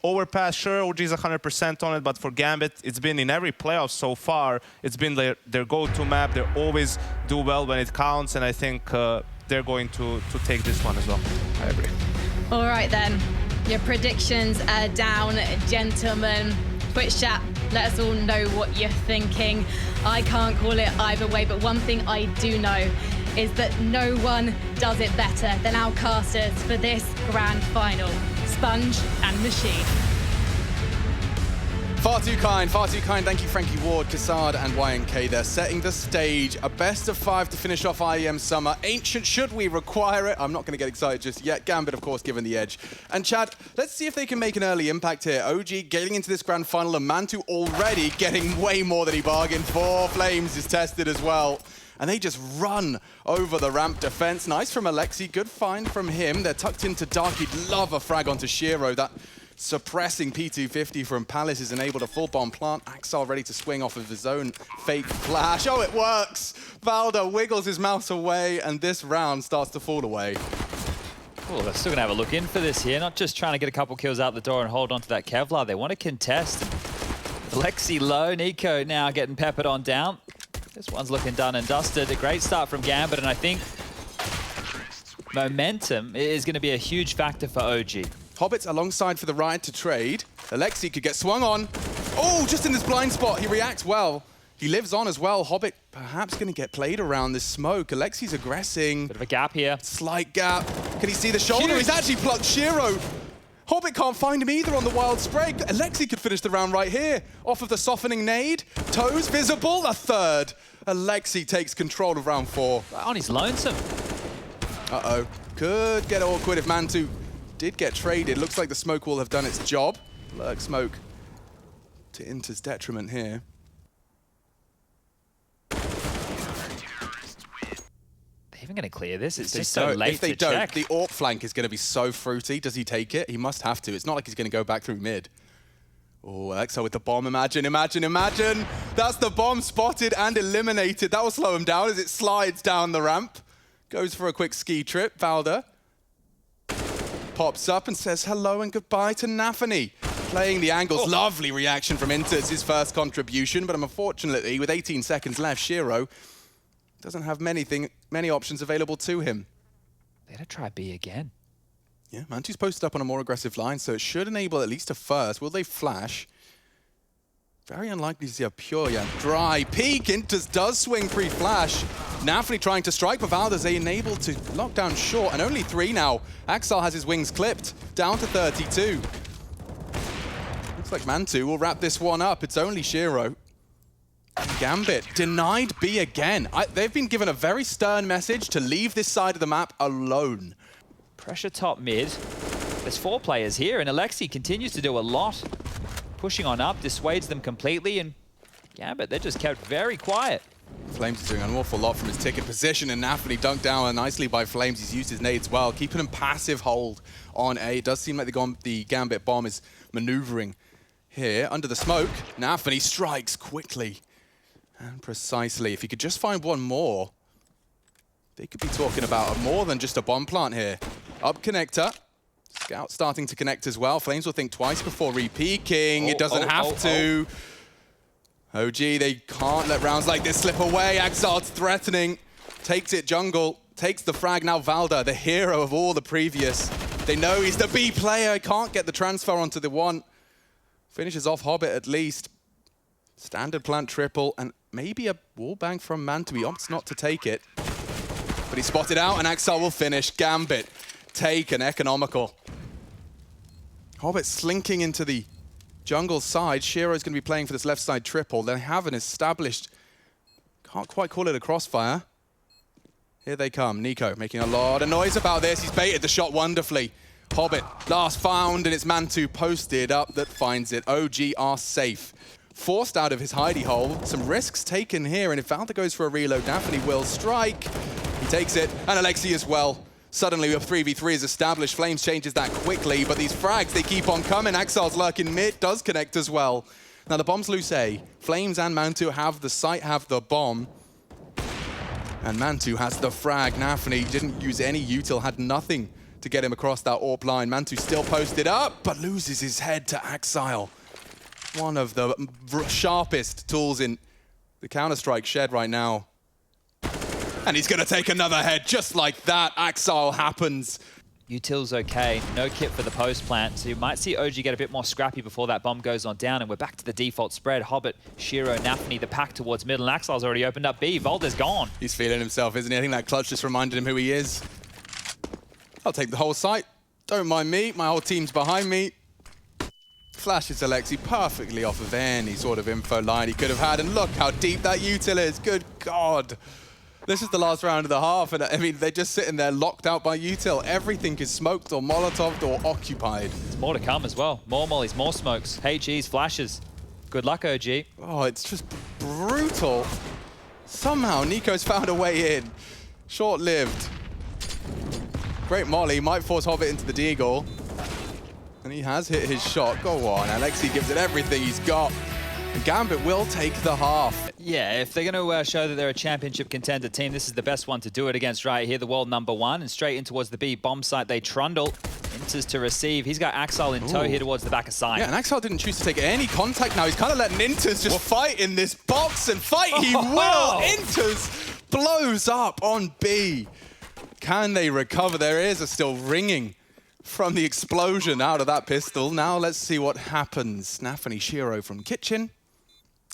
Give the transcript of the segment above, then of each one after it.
Overpass, sure, OG's 100% on it, but for Gambit, it's been in every playoff so far. It's been their go-to map. They always do well when it counts, and I think they're going to take this one as well. I agree. All right then, your predictions are down, gentlemen. Twitch chat, let us all know what you're thinking. I can't call it either way, but one thing I do know is that no one does it better than our casters for this grand final. Sponge and Machine. Far too kind. Thank you, Frankie Ward, Cassard, and YNK. They're setting the stage. A best of 5 to finish off IEM Summer. Ancient, should we require it? I'm not going to get excited just yet. Gambit, of course, given the edge. And Chad, let's see if they can make an early impact here. OG getting into this grand final, and Mantu already getting way more than he bargained for. Flames is tested as well. And they just run over the ramp defense. Nice from Alexi, good find from him. They're tucked into Dark. He'd love a frag onto Shiro. That suppressing P250 from Palace is enabled a full bomb plant. Axel ready to swing off of his own fake flash. Oh, it works! Valda wiggles his mouse away, and this round starts to fall away. Well, they're still going to have a look in for this here. Not just trying to get a couple kills out the door and hold on to that Kevlar. They want to contest. Alexi low, Nico now getting peppered on down. This one's looking done and dusted. A great start from Gambit, and I think momentum is going to be a huge factor for OG. Hobbits alongside for the ride to trade. Alexi could get swung on. Oh, just in this blind spot. He reacts well. He lives on as well. Hobbit perhaps going to get played around this smoke. Alexi's aggressing. Bit of a gap here. Slight gap. Can he see the shoulder? Huge. He's actually plucked Shiro. Hobbit can't find him either on the wild spray. Alexi could finish the round right here. Off of the softening nade. Toes visible. A third. Alexi takes control of round 4. On his lonesome. Uh-oh. Could get awkward if Mantu did get traded. Looks like the smoke will have done its job. Lurk smoke to Inter's detriment here. They're even going to clear this? It's just so late If they to don't, check. the AWP flank is going to be so fruity. Does he take it? He must have to. It's not like he's going to go back through mid. Oh, Exo with the bomb. Imagine. That's the bomb spotted and eliminated. That will slow him down as it slides down the ramp. Goes for a quick ski trip. Valda pops up and says hello and goodbye to Nafany. Playing the angles. Oh. Lovely reaction from Inter. It's his first contribution, but unfortunately, with 18 seconds left, Shiro doesn't have many options available to him. They're going to try B again. Yeah, Mantu's posted up on a more aggressive line, so it should enable at least a first. Will they flash? Very unlikely to see a pure, dry peek. Inters does swing pre-flash. Nafany trying to strike, but Valdes enabled to lock down short, and only 3 now. Axel has his wings clipped, down to 32. Looks like Mantu will wrap this one up. It's only Shiro. Gambit denied B again. They've been given a very stern message to leave this side of the map alone. Pressure top mid. There's 4 players here, and Alexi continues to do a lot. Pushing on up, dissuades them completely, and Gambit, they're just kept very quiet. Flames is doing an awful lot from his ticket position, and Nafany dunked down nicely by Flames. He's used his nades well, keeping him passive hold on A. It does seem like the Gambit bomb is maneuvering here. Under the smoke, Nafany strikes quickly and precisely. If he could just find one more, they could be talking about more than just a bomb plant here. Up connector. Scout starting to connect as well. Flames will think twice before re-peeking. It doesn't have to. OG, they can't let rounds like this slip away. Axard's threatening. Takes it jungle. Takes the frag. Now Valda, the hero of all the previous. They know he's the B player. Can't get the transfer onto the 1. Finishes off Hobbit at least. Standard plant triple. And maybe a wall bang from Mantu. He opts not to take it. But he's spotted out, and Axel will finish. Gambit taken, economical. Hobbit slinking into the jungle side. Shiro's going to be playing for this left side triple. They have an established, can't quite call it a crossfire. Here they come. Nico making a lot of noise about this. He's baited the shot wonderfully. Hobbit last found, and it's Mantu posted up that finds it. OG are safe. Forced out of his hidey hole. Some risks taken here, and if Valda goes for a reload, Nafany will strike. He takes it, and Alexi as well. Suddenly, a 3v3 is established. Flames changes that quickly, but these frags, they keep on coming. Axel's lurking mid, does connect as well. Now, the bomb's loose A. Flames and Mantu have the site, have the bomb. And Mantu has the frag. Nafany didn't use any util, had nothing to get him across that AWP line. Mantu still posted up, but loses his head to Axile. One of the sharpest tools in the Counter-Strike shed right now. And he's going to take another head just like that. Axile happens. Util's okay. No kit for the post plant, so you might see OG get a bit more scrappy before that bomb goes on down, and we're back to the default spread. Hobbit, Shiro, Nafany, the pack towards middle, and Axile's already opened up B. Volder's gone. He's feeling himself, isn't he? I think that clutch just reminded him who he is. I'll take the whole site. Don't mind me. My whole team's behind me. Flashes Alexi perfectly off of any sort of info line he could have had, and look how deep that util is. Good God. This is the last round of the half, and I mean, they're just sitting there locked out by util. Everything is smoked or molotoved or occupied. There's more to come as well. More mollies, more smokes. HEs, flashes. Good luck, OG. Oh, it's just brutal. Somehow, Nico's found a way in. Short-lived. Great molly, might force Hobbit into the deagle. And he has hit his shot. Go on, Alexi gives it everything he's got. And Gambit will take the half. Yeah, if they're going to show that they're a championship contender team, this is the best one to do it against right here, the world #1. And straight in towards the B bomb site, they trundle. Inters to receive. He's got Axile in tow here towards the back of side. Yeah, and Axile didn't choose to take any contact now. He's kind of letting Inters just fight in this box, and fight he will. Inters blows up on B. Can they recover? Their ears are still ringing from the explosion out of that pistol. Now let's see what happens. Nafany, Shiro from kitchen.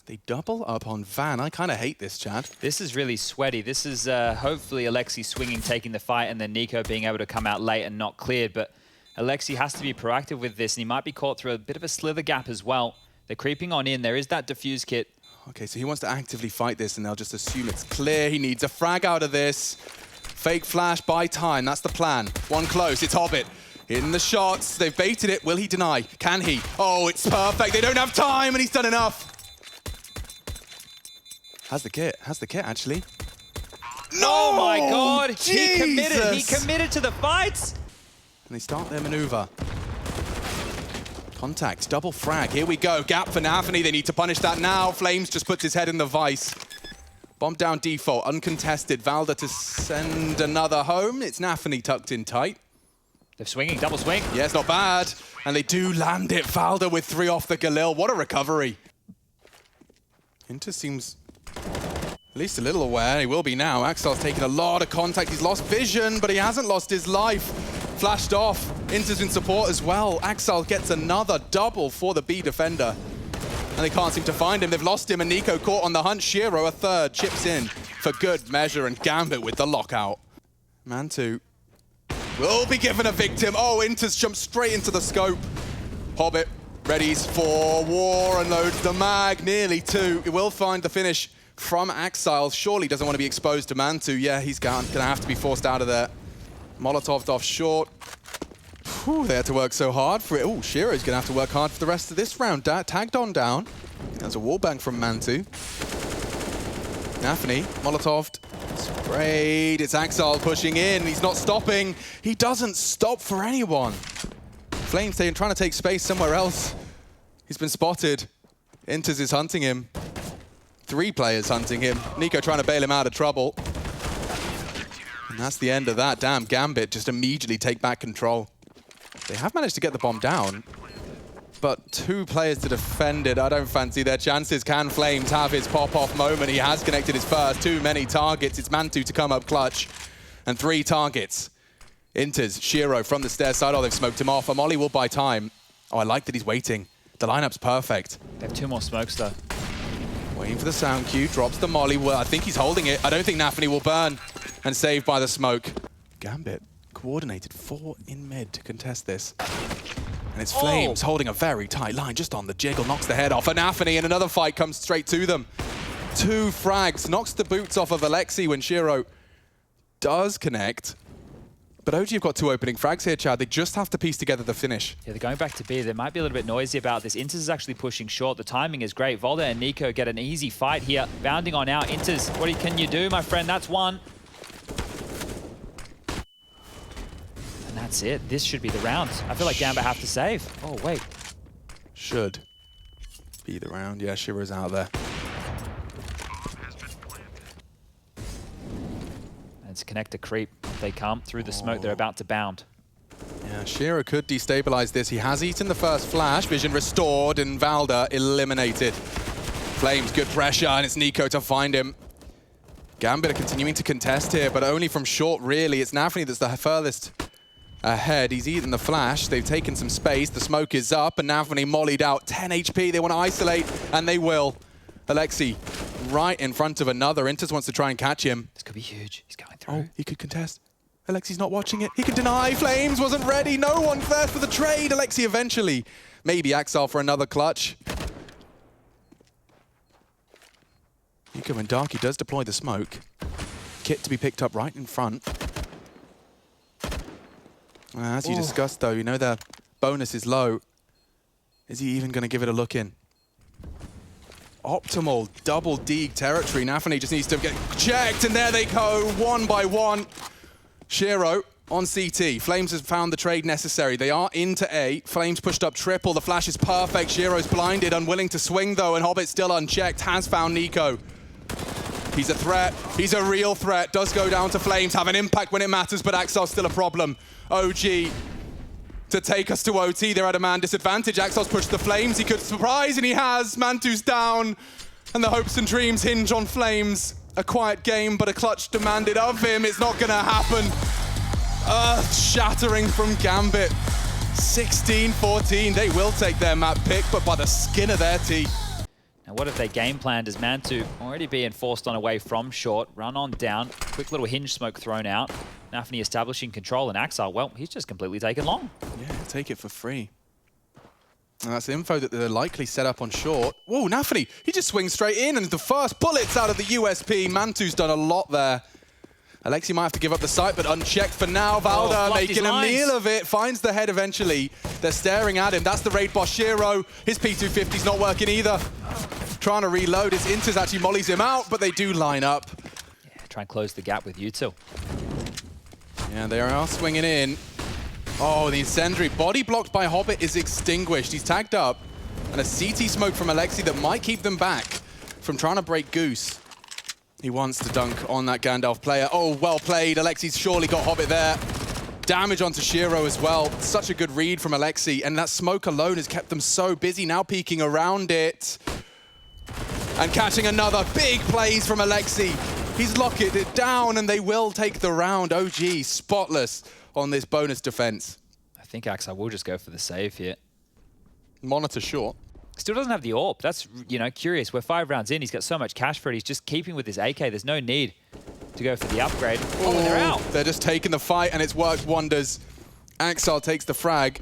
They double up on Van. I kind of hate this, Chad. This is really sweaty. This is hopefully Alexi swinging, taking the fight, and then Nico being able to come out late and not cleared. But Alexi has to be proactive with this, and he might be caught through a bit of a slither gap as well. They're creeping on in. There is that defuse kit. Okay, so he wants to actively fight this, and they'll just assume it's clear. He needs a frag out of this. Fake flash, buy time. That's the plan. One close. It's Hobbit. In the shots. They've baited it. Will he deny? Can he? Oh, it's perfect. They don't have time, and he's done enough. Has the kit, actually. No! Oh my God, Jesus! he committed to the fights! And they start their maneuver. Contact, double frag, here we go. Gap for Nafany, they need to punish that now. Flames just puts his head in the vice. Bomb down default, uncontested. Valda to send another home. It's Nafany tucked in tight. They're swinging, double swing. Yeah, it's not bad. And they do land it. Valda with 3 off the Galil. What a recovery. Inter seems at least a little aware. He will be now. Axile's taking a lot of contact. He's lost vision, but he hasn't lost his life. Flashed off. Inter's in support as well. Axile gets another double for the B defender. And they can't seem to find him. They've lost him, and Nico caught on the hunt. Shiro, a third, chips in for good measure, and Gambit with the lockout. Mantu will be given a victim. Oh, Inter's jumped straight into the scope. Hobbit readies for war and loads the mag. Nearly 2. It will find the finish from Axile. Surely doesn't want to be exposed to Mantu. Yeah, he's going to have to be forced out of there. Molotoved off short. Whew, they had to work so hard for it. Oh, Shiro's going to have to work hard for the rest of this round. Tagged on down. There's a wallbang from Mantu. Nafany, Molotoved. Sprayed. It's Axile pushing in. He's not stopping. He doesn't stop for anyone. Flames trying to take space somewhere else. He's been spotted. Inters is hunting him. 3 players hunting him. Nico trying to bail him out of trouble. And that's the end of that. Damn, Gambit just immediately take back control. They have managed to get the bomb down, but 2 players to defend it. I don't fancy their chances. Can Flames have his pop-off moment? He has connected his first. Too many targets. It's Mantu to come up clutch. And 3 targets. Inters, Shiro from the stair side. Oh, they've smoked him off. Amoli will buy time. Oh, I like that he's waiting. The lineup's perfect. They have 2 more smokes, though. Waiting for the sound cue. Drops the molly. Well, I think he's holding it. I don't think Nafany will burn. And saved by the smoke. Gambit coordinated 4 in mid to contest this. And it's Flames holding a very tight line. Just on the jiggle. Knocks the head off. And Nafany in another fight comes straight to them. 2 frags. Knocks the boots off of Alexi when Shiro does connect. But OG have got 2 opening frags here, Chad. They just have to piece together the finish. Yeah, they're going back to B. They might be a little bit noisy about this. Inters is actually pushing short. The timing is great. Volder and Nico get an easy fight here. Bounding on out. Inters, what can you do, my friend? That's 1. And that's it. This should be the round. I feel like Gambit have to save. Oh, wait. Should be the round. Yeah, Shiro's out there. And it's connect a creep. They come through the smoke. They're about to bound. Yeah, Shiro could destabilize this. He has eaten the first flash. Vision restored, and Valda eliminated. Flames, good pressure, and it's Nico to find him. Gambit are continuing to contest here, but only from short, really. It's Nafany that's the furthest ahead. He's eaten the flash. They've taken some space. The smoke is up, and Nafany mollied out. 10 HP. They want to isolate, and they will. Alexi right in front of another. Intus wants to try and catch him. This could be huge. He's going through. Oh, he could contest. Alexi's not watching it. He can deny. Flames wasn't ready. No one's there for the trade. Alexi eventually. Maybe Axel for another clutch. Nico and Darky does deploy the smoke. Kit to be picked up right in front. As you discussed, though, you know the bonus is low. Is he even going to give it a look in? Optimal double deeg territory. Nafany just needs to get checked, and there they go, one by one. Shiro on CT. Flames has found the trade necessary. They are into A. Flames pushed up triple. The flash is perfect. Shiro's blinded, unwilling to swing, though, and Hobbit still unchecked. Has found Nico. He's a threat. He's a real threat. Does go down to Flames. Have an impact when it matters, but Axel's still a problem. OG to take us to OT. They're at a man disadvantage. Axel's pushed the Flames. He could surprise, and he has. Mantu's down, and the hopes and dreams hinge on Flames. A quiet game, but a clutch demanded of him. It's not gonna happen. Earth-shattering from Gambit. 16-14. They will take their map pick, but by the skin of their teeth. Now, what if they game planned as Mantu already being forced on away from short, run on down, quick little hinge smoke thrown out, Nafany establishing control, and Axel, well, he's just completely taken long. Yeah, take it for free. And that's info that they're likely set up on short. Whoa, Nafany, he just swings straight in, and the first bullets out of the USP. Mantu's done a lot there. Alexi might have to give up the site, but unchecked for now. Valda making a meal of it, finds the head eventually. They're staring at him. That's the raid boss, Shiro. His P250's not working either. Trying to reload. His Inters actually mollies him out, but they do line up. Yeah, try and close the gap with you two. Yeah, they are swinging in. Oh, the incendiary. Body blocked by Hobbit is extinguished. He's tagged up. And a CT smoke from Alexi that might keep them back from trying to break Goose. He wants to dunk on that Gandalf player. Oh, well played. Alexi's surely got Hobbit there. Damage onto Shiro as well. Such a good read from Alexi. And that smoke alone has kept them so busy, now peeking around it. And catching another. Big plays from Alexi. He's locked it down, and they will take the round. OG, spotless on this bonus defense. I think Axel will just go for the save here. Monitor short. Still doesn't have the AWP. That's, you know, curious. We're 5 rounds in. He's got so much cash for it. He's just keeping with his AK. There's no need to go for the upgrade. Oh, and they're out. They're just taking the fight, and it's worked wonders. Axel takes the frag.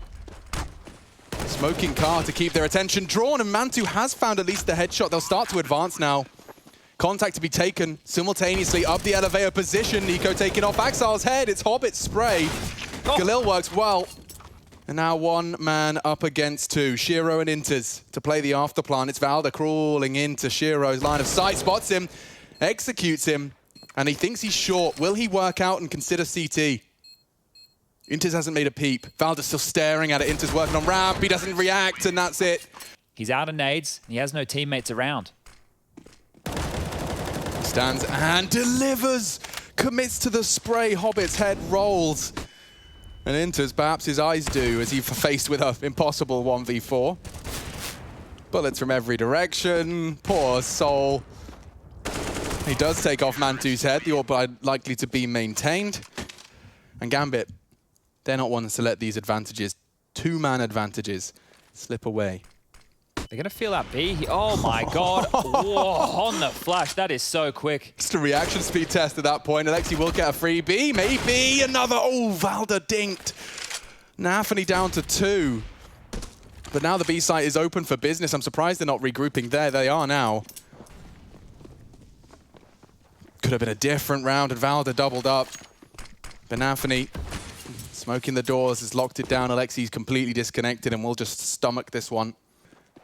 Smoking car to keep their attention drawn, and Mantu has found at least the headshot. They'll start to advance now. Contact to be taken simultaneously up the elevator position. Nico taking off Axel's head. It's Hobbit's spray. Galil works well. And now one man up against two. Shiro and Inters to play the afterplan. It's Valda crawling into Shiro's line of sight. Spots him, executes him, and he thinks he's short. Will he work out and consider CT? Inters hasn't made a peep. Valda's still staring at it. Inters working on ramp. He doesn't react, and that's it. He's out of nades. He has no teammates around. Stands and delivers. Commits to the spray. Hobbit's head rolls. And Inters, perhaps his eyes do, as he's faced with an impossible 1v4. Bullets from every direction. Poor soul. He does take off Mantu's head. The AWP likely to be maintained. And Gambit, they're not ones to let these advantages, 2-man advantages, slip away. They're going to feel that B. Oh, my God. Whoa, on the flash. That is so quick. Just a reaction speed test at that point. Alexi will get a free B. Maybe another. Oh, Valda dinked. Nafany down to 2. But now the B site is open for business. I'm surprised they're not regrouping there. They are now. Could have been a different round, and Valda doubled up. But Nafany, smoking the doors, has locked it down. Alexi's completely disconnected, and we'll just stomach this one.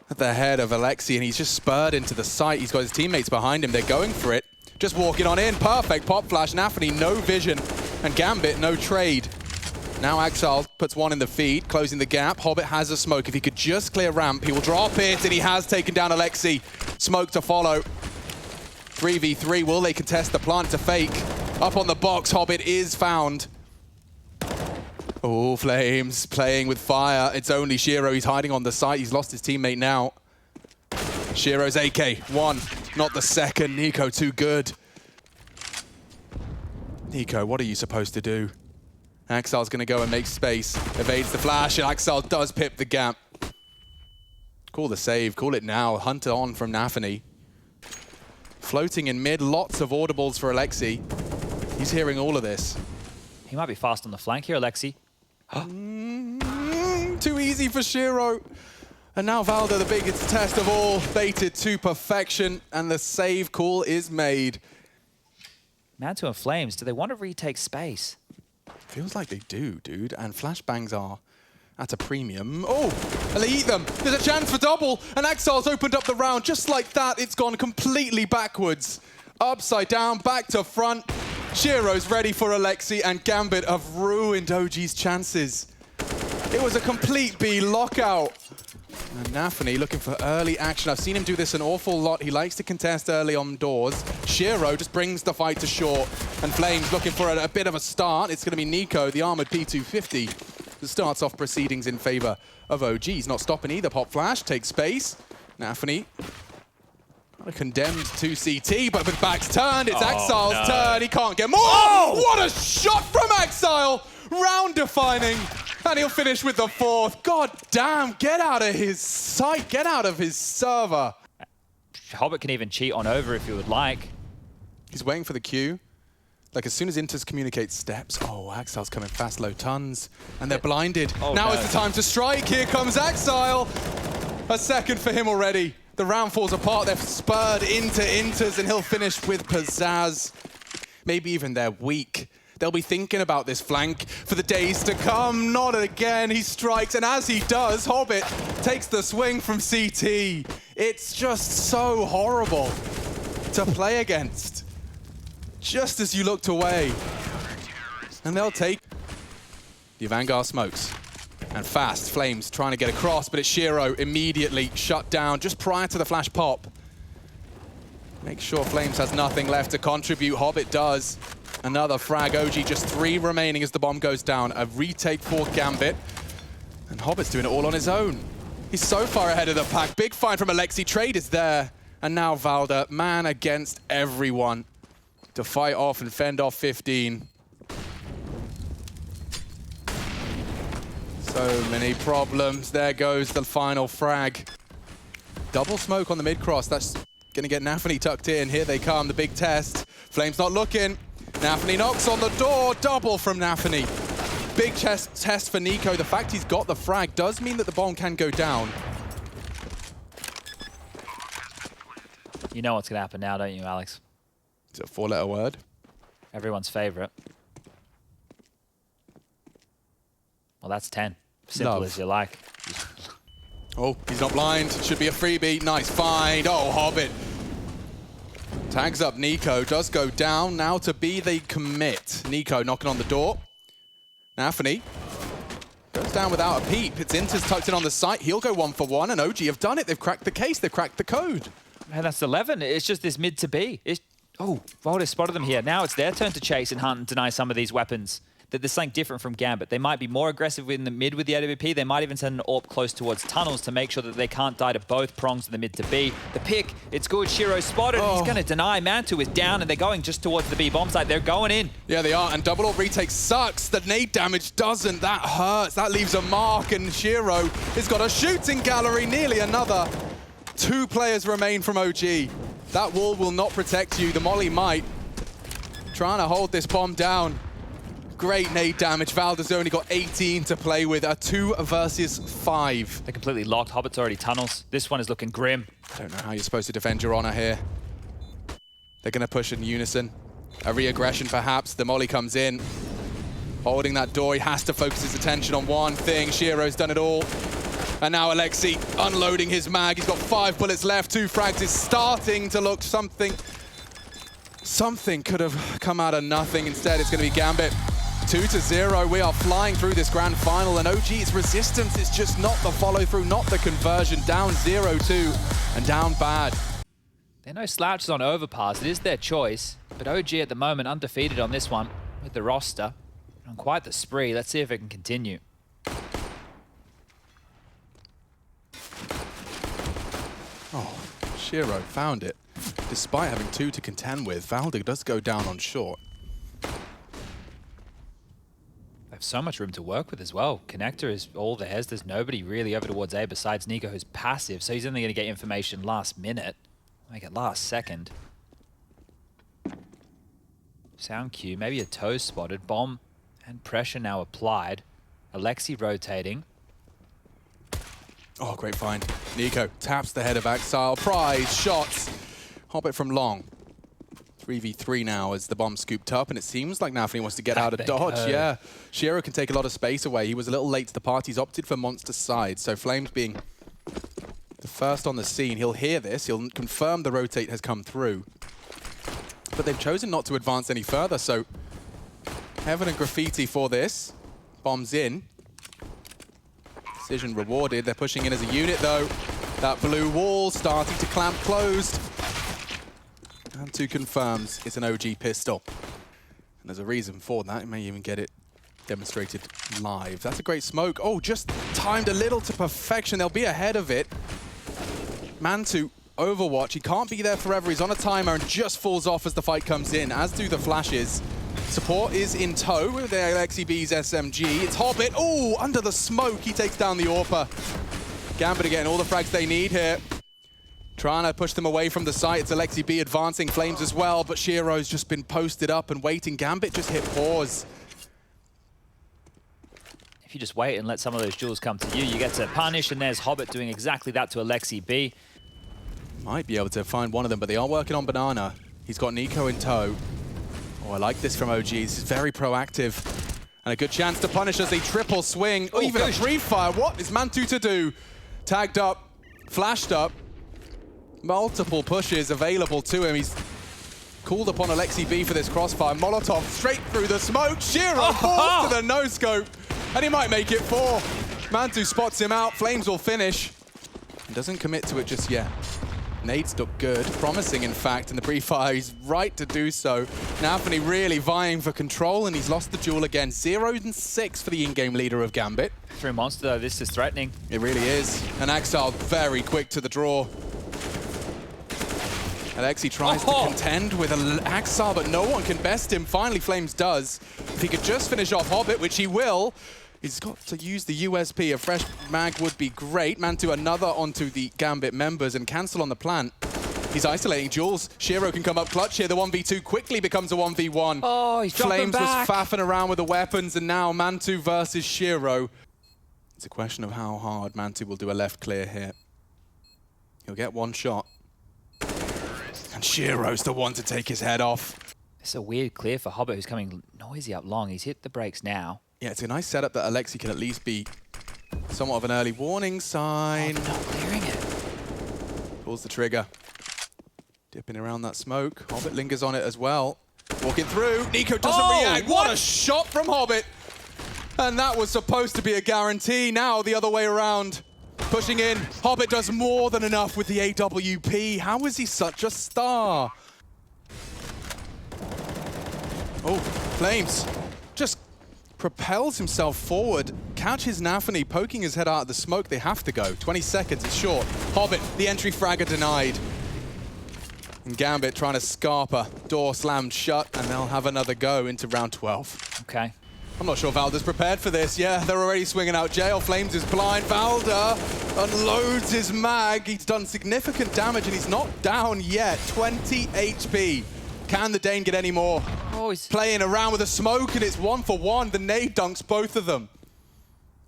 At the head of Alexi, and he's just spurred into the site. He's got his teammates behind him. They're going for it. Just walking on in. Perfect pop flash. Nafany, no vision. And Gambit, no trade. Now Axel puts one in the feed, closing the gap. Hobbit has a smoke. If he could just clear ramp, he will drop it, and he has taken down Alexi. Smoke to follow. 3v3. Will they contest the plant to fake? Up on the box, Hobbit is found. Oh, Flames playing with fire. It's only Shiro. He's hiding on the site. He's lost his teammate now. Shiro's AK, one, not the second. Nico, too good. Nico, what are you supposed to do? Axel's going to go and make space. Evades the flash, and Axel does pip the gap. Call the save. Call it now. Hunter on from Nafany. Floating in mid. Lots of audibles for Alexi. He's hearing all of this. He might be fast on the flank here, Alexi. Too easy for Shiro. And now Valda, the biggest test of all, baited to perfection, and the save call is made. Mantu and Flames, do they want to retake space? Feels like they do, dude. And flashbangs are at a premium. Oh, and they eat them. There's a chance for double, and Axel's opened up the round. Just like that, it's gone completely backwards. Upside down, back to front. Shiro's ready for Alexi, and Gambit have ruined OG's chances. It was a complete B lockout. And Nafany looking for early action. I've seen him do this an awful lot. He likes to contest early on doors. Shiro just brings the fight to short. And Flames looking for a bit of a start. It's going to be Nico, the armored P250, that starts off proceedings in favor of OG. He's not stopping either. Pop flash, takes space. Nafany condemned to CT, but with back's turned. It's Axel's turn. He can't get more. Oh! What a shot from Axel! Round defining. And he'll finish with the fourth. God damn, get out of his sight. Get out of his server. Hobbit can even cheat on over if you would like. He's waiting for the cue. Like, as soon as Inters communicates steps, oh, Axel's coming fast, low tons. And they're blinded. Now is the time to strike. Here comes Axel. A second for him already. The round falls apart. They're spurred into Inters, and he'll finish with pizzazz. Maybe even they're weak. They'll be thinking about this flank for the days to come. Not again. He strikes, and as he does, Hobbit takes the swing from CT. It's just so horrible to play against. Just as you looked away. And they'll take the Vanguard smokes. And fast, Flames trying to get across, but it's Shiro immediately shut down just prior to the flash pop. Make sure Flames has nothing left to contribute. Hobbit does. Another frag. OG just 3 remaining as the bomb goes down. A retake for Gambit. And Hobbit's doing it all on his own. He's so far ahead of the pack. Big find from Alexi. Trade is there. And now Valda, man against everyone, to fight off and fend off 15. So many problems. There goes the final frag. Double smoke on the mid-cross. That's going to get Nafany tucked in. Here they come, the big test. Flames not looking. Nafany knocks on the door. Double from Nafany. Big test for Nico. The fact he's got the frag does mean that the bomb can go down. You know what's going to happen now, don't you, Alex? It's a 4-letter word. Everyone's favorite. Well, that's 10. Simple as you like. Oh, he's not blind. Should be a freebie. Nice find. Oh, Hobbit. Tags up Nico. Does go down. Now to be the commit. Nico knocking on the door. Nafany goes down without a peep. It's Inters tucked in on the site. He'll go 1 for 1, and OG have done it. They've cracked the case. They've cracked the code. Man, that's 11. It's just this mid to B. Oh, Valda spotted them here. Now it's their turn to chase and hunt and deny some of these weapons. That there's something different from Gambit. They might be more aggressive in the mid with the AWP. They might even send an AWP close towards tunnels to make sure that they can't die to both prongs of the mid to B. The pick, it's good. Shiro spotted. He's going to deny. Mantu is down, and they're going just towards the B bomb site. They're going in. Yeah, they are. And double AWP retake sucks. The nade damage doesn't. That hurts. That leaves a mark, and Shiro has got a shooting gallery. Nearly another. 2 players remain from OG. That wall will not protect you. The molly might. Trying to hold this bomb down. Great nade damage. Valda's only got 18 to play with. A 2 versus 5. They're completely locked. Hobbit's already tunnels. This one is looking grim. I don't know how you're supposed to defend your honor here. They're going to push in unison. A re-aggression perhaps. The molly comes in. Holding that door. He has to focus his attention on one thing. Shiro's done it all. And now Alexi unloading his mag. He's got 5 bullets left. 2 frags is starting to look something. Something could have come out of nothing. Instead, it's going to be Gambit. 2-0. We are flying through this grand final, and OG's resistance is just not the follow-through, not the conversion. Down 0-2 and down bad. There are no slouches on overpass. It is their choice. But OG at the moment undefeated on this one with the roster. On quite the spree. Let's see if it can continue. Oh, Shiro found it. Despite having 2 to contend with, Valda does go down on short. They have so much room to work with as well. Connector is all theirs. There's nobody really over towards A besides Nico, who's passive, so he's only going to get information last minute. Make it last second. Sound cue, maybe a toe spotted. Bomb and pressure now applied. Alexi rotating. Oh, great find. Nico taps the head of Axile. Prize shots. Hobbit from long. 3v3 now as the bomb scooped up, and it seems like Nafni wants to get out of dodge. Yeah, Shiro can take a lot of space away. He was a little late to the party. He's opted for Monster's side, so Flames being the first on the scene. He'll hear this. He'll confirm the rotate has come through. But they've chosen not to advance any further, so Heaven and Graffiti for this. Bombs in. Decision rewarded. They're pushing in as a unit, though. That blue wall starting to clamp closed. And 2 confirms it's an OG pistol. And there's a reason for that. You may even get it demonstrated live. That's a great smoke. Oh, just timed a little to perfection. They'll be ahead of it. Mantu, Overwatch. He can't be there forever. He's on a timer and just falls off as the fight comes in, as do the flashes. Support is in tow with the Alexi B's SMG. It's Hobbit. Oh, under the smoke, he takes down the AWPer. Gambit are getting all the frags they need here. Trying to push them away from the site. It's Alexi B advancing, Flames as well, but Shiro's just been posted up and waiting. Gambit just hit pause. If you just wait and let some of those jewels come to you, you get to punish, and there's Hobbit doing exactly that to Alexi B. Might be able to find one of them, but they are working on Banana. He's got Nico in tow. Oh, I like this from OG. This is very proactive. And a good chance to punish as they triple swing. Oh, even a free fire. What is Mantu to do? Tagged up, flashed up. Multiple pushes available to him. He's called upon Alexi B for this crossfire. Molotov straight through the smoke. Shiro falls to the no-scope. And he might make it 4. Mantu spots him out. Flames will finish. He doesn't commit to it just yet. Nades look good, promising in fact, in the pre-fire. He's right to do so. Nafni really vying for control, and he's lost the duel again. 0-6 for the in-game leader of Gambit. Through Monster, though, this is threatening. It really is. And Axile very quick to the draw. Alexi tries to contend with Axile, but no one can best him. Finally, Flames does. If he could just finish off Hobbit, which he will, he's got to use the USP. A fresh mag would be great. Mantu another onto the Gambit members and cancel on the plant. He's isolating Jules. Shiro can come up clutch here. The 1v2 quickly becomes a 1v1. Oh, he's Flames dropping back. was faffing around with the weapons, and now Mantu versus Shiro. It's a question of how hard Mantu will do a left clear here. He'll get one shot. And Shiro's the one to take his head off. It's a weird clear for Hobbit, who's coming noisy up long. He's hit the brakes now. Yeah, it's a nice setup that Alexi can at least be somewhat of an early warning sign. Oh, not clearing it. Pulls the trigger. Dipping around that smoke. Hobbit lingers on it as well. Walking through. Nico doesn't react. What a shot from Hobbit. And that was supposed to be a guarantee. Now the other way around. Pushing in. Hobbit does more than enough with the AWP. How is he such a star? Oh, Flames just propels himself forward, catches Nafni, poking his head out of the smoke. They have to go. 20 seconds, it's short. Hobbit, the entry fragger denied. And Gambit trying to scarper. Door slammed shut, and they'll have another go into round 12. Okay. I'm not sure Valda's prepared for this. Yeah, they're already swinging out jail. Flames is blind. Valda unloads his mag. He's done significant damage, and he's not down yet. 20 HP. Can the Dane get any more? Oh, he's playing around with the smoke, and it's 1-for-1. The nade dunks both of them.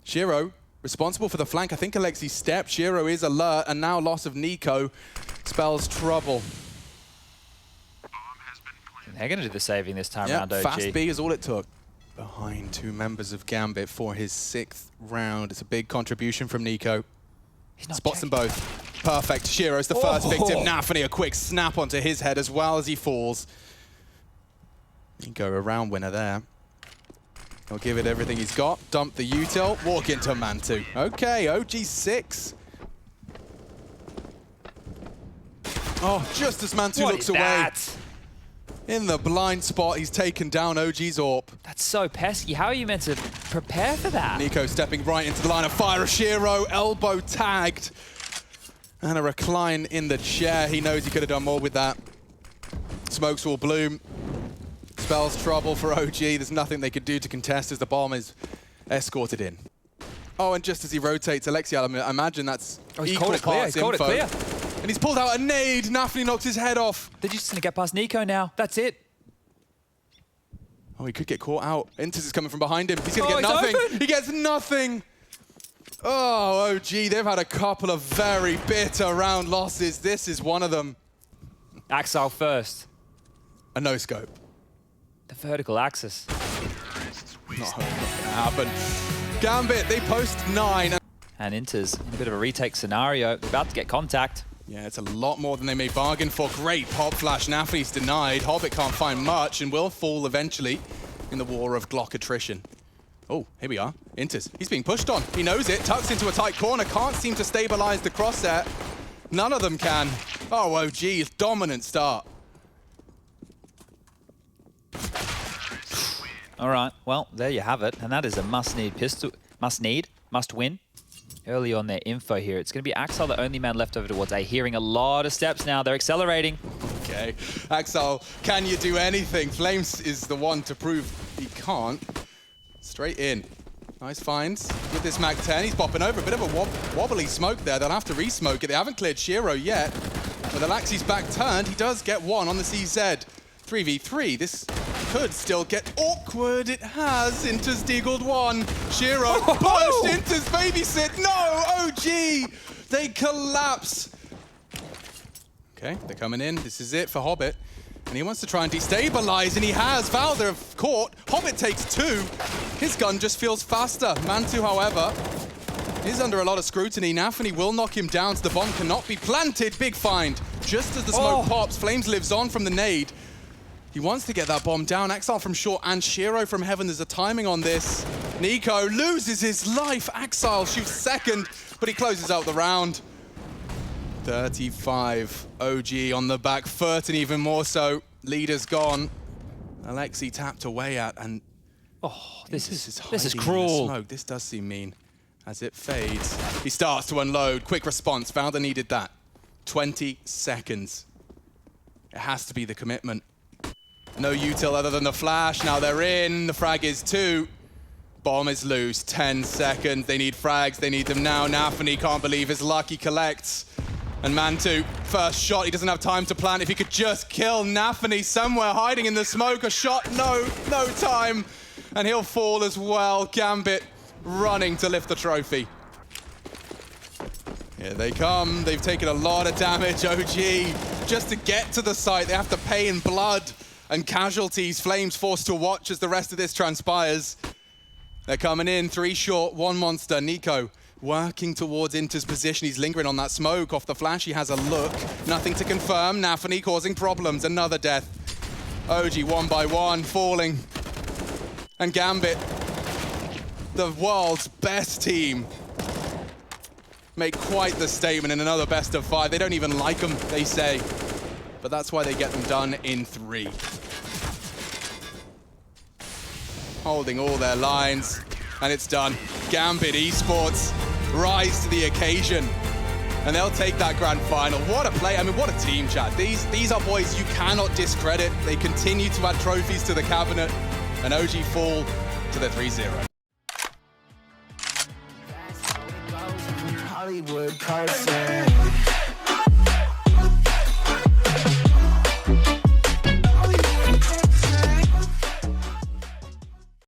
Shiro, responsible for the flank. I think Alexi stepped. Shiro is alert, and now loss of Nico spells trouble. They're going to do the saving this time round, OG. Fast B is all it took. Behind 2 members of Gambit for his 6th round. It's a big contribution from Nico. Spots them both. Perfect. Shiro's the first victim. Nafni, a quick snap onto his head as well as he falls. Nico, a round winner there. He'll give it everything he's got. Dump the util. Walk into Mantu. Okay, OG 6. Oh, just as Mantu looks away. In the blind spot, he's taken down OG's AWP. That's so pesky. How are you meant to prepare for that? Nico stepping right into the line of fire. Shiro elbow tagged. And a recline in the chair. He knows he could have done more with that. Smokes will bloom. Spells trouble for OG. There's nothing they could do to contest as the bomb is escorted in. Oh, and just as he rotates, Alexial, I imagine that's equal parts info. He's called it clear. And he's pulled out a nade. Nafny knocks his head off. They're just going to get past Nico now. That's it. Oh, he could get caught out. Intis is coming from behind him. He's going to get he's nothing. open. He gets nothing. Oh, OG, they've had a couple of very bitter round losses. This is one of them. Axel first. A no-scope. The vertical axis. Not going to happen. Gambit, they post 9. And Inter's in a bit of a retake scenario. They're about to get contact. Yeah, it's a lot more than they may bargain for. Great pop flash. Nafny's denied. Hobbit can't find much and will fall eventually in the war of Glock attrition. Oh, here we are. Intis. He's being pushed on. He knows it. Tucks into a tight corner. Can't seem to stabilize the crosshair. None of them can. Oh, OG, dominant start. All right, well, there you have it. And that is a must-win. Early on their info here. It's going to be Axel, the only man left over towards A, hearing a lot of steps now. They're accelerating. Okay. Axel, can you do anything? Flames is the one to prove he can't. Straight in. Nice finds with this Mac 10. He's popping over. A bit of a wobbly smoke there. They'll have to re-smoke it. They haven't cleared Shiro yet. With Alexi's back turned, he does get one on the CZ. 3v3. This could still get awkward. It has. Inter's deagled one. Shiro pushed. Inter's babysit. No! OG! They collapse. Okay, they're coming in. This is it for Hobbit. And he wants to try and destabilize, and he has. Val, they're caught. Hobbit takes 2. His gun just feels faster. Mantu, however, is under a lot of scrutiny. Nafny will knock him down, so the bomb cannot be planted. Big find. Just as the smoke pops, Flames lives on from the nade. He wants to get that bomb down. Axel from short and Shiro from heaven. There's a timing on this. Nico loses his life. Axel shoots second, but he closes out the round. 35. OG on the back foot, and even more so. Leader's gone. Alexi tapped away at, and This is hiding in the cruel. smoke. This does seem mean. As it fades, he starts to unload. Quick response. Valda needed that. 20 seconds. It has to be the commitment. No util other than the flash. Now they're in. The frag is 2. Bomb is loose. 10 seconds. They need frags. They need them now. Nafny can't believe his luck. He collects. And Mantu, first shot. He doesn't have time to plan. If he could just kill Nafny somewhere hiding in the smoke. A shot. No time. And he'll fall as well. Gambit running to lift the trophy. Here they come. They've taken a lot of damage. OG, just to get to the site, they have to pay in blood and casualties. Flames forced to watch as the rest of this transpires. They're coming in, 3 short, 1 monster. Nico working towards Inter's position. He's lingering on that smoke. Off the flash, he has a look. Nothing to confirm. Nafny causing problems. Another death. OG 1 by 1, falling. And Gambit, the world's best team, make quite the statement in another best of 5. They don't even like them, they say. But that's why they get them done in 3. Holding all their lines, and it's done. Gambit Esports rise to the occasion, and they'll take that grand final. What a play, I mean, what a team, chat. These are boys you cannot discredit. They continue to add trophies to the cabinet, and OG fall to the 3-0. Hollywood person.